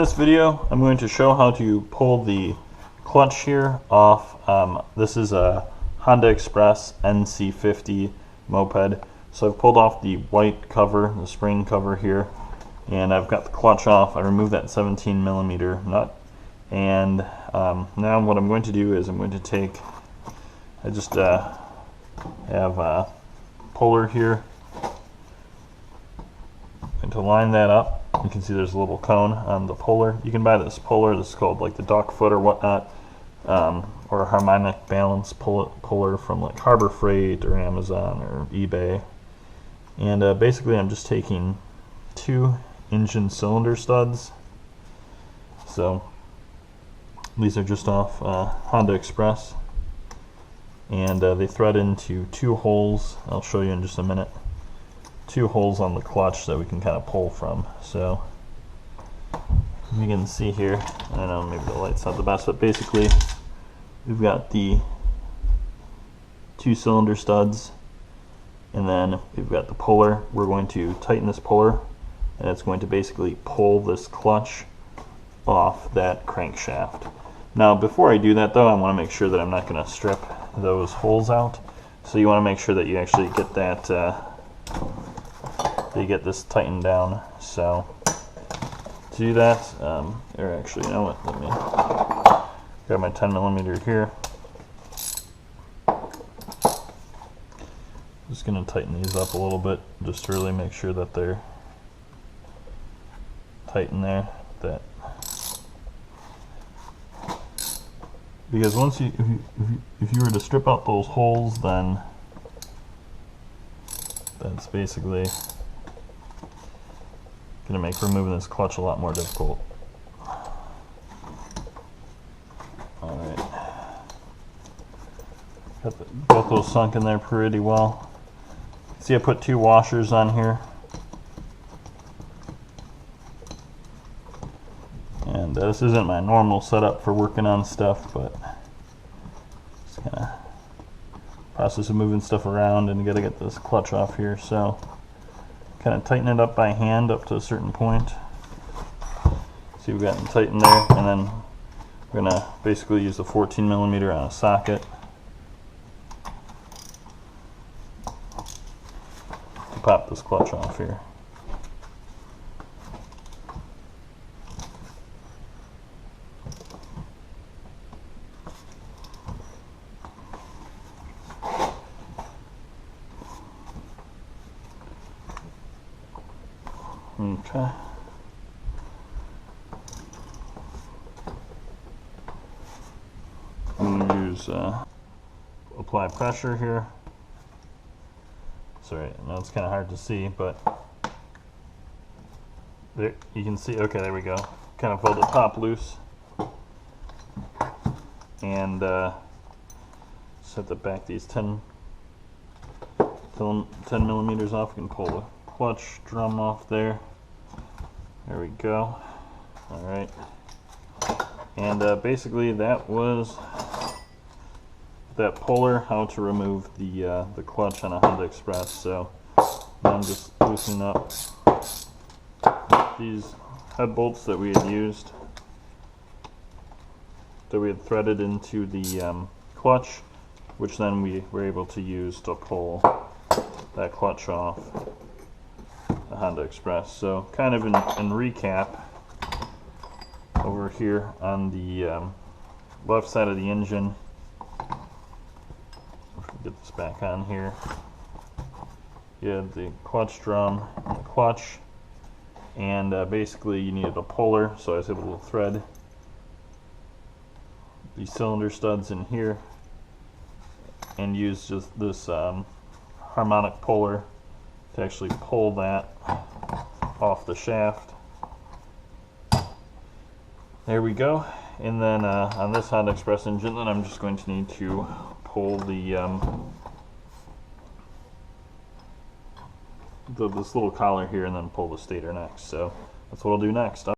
In this video, I'm going to show how to pull the clutch here off. This is a Honda Express NC50 moped. So I've pulled off the white cover, the spring cover here, and I've got the clutch off. I removed that 17mm nut, and now what I'm going to do is I'm going to take, I just have a puller here. And to line that up, you can see there's a little cone on the puller. You can buy this puller. This is called like the duck foot or whatnot, or a harmonic balance puller from like Harbor Freight or Amazon or eBay. And basically I'm just taking 2 engine cylinder studs. So these are just off Honda Express, and they thread into 2 holes. I'll show you in just a minute. 2 holes on the clutch that we can kind of pull from. So you can see here, I don't know, maybe the light's not the best, but basically we've got the 2 cylinder studs, and then we've got the puller. We're going to tighten this puller, and it's going to basically pull this clutch off that crankshaft. Now before I do that though, I want to make sure that I'm not going to strip those holes out. So you want to make sure that you actually get that you get this tightened down. So to do that, or actually, you know what, let me grab my 10mm here. Just going to tighten these up a little bit, just to really make sure that they're tight in there. Because once if you were to strip out those holes, then that's basically going to make removing this clutch a lot more difficult. Alright. Got those sunk in there pretty well. See, I put 2 washers on here. And this isn't my normal setup for working on stuff, but it's kind of process of moving stuff around, and you got to get this clutch off here. So kind of tighten it up by hand up to a certain point. See, we've gotten tight in there, and then we're going to basically use the 14mm on a socket to pop this clutch off here. Okay. I'm going to use apply pressure here. Sorry, I know it's kind of hard to see, but there you can see. Okay, there we go. Kind of pull the top loose, and set the back these 10mm off. You can pull the clutch drum off there. There we go. Alright. And basically that was that puller, how to remove the clutch on a Honda Express. So now I'm just loosening up these head bolts that we had used, that we had threaded into the clutch, which then we were able to use to pull that clutch off the Honda Express. So kind of in recap, over here on the left side of the engine, if we get this back on here, you had the clutch drum and the clutch, and basically you needed a puller, so I was able to thread these cylinder studs in here and use just this harmonic puller to actually pull that off the shaft. There we go. And then on this Honda Express engine, then I'm just going to need to pull this little collar here, and then pull the stator next. So that's what I'll do next.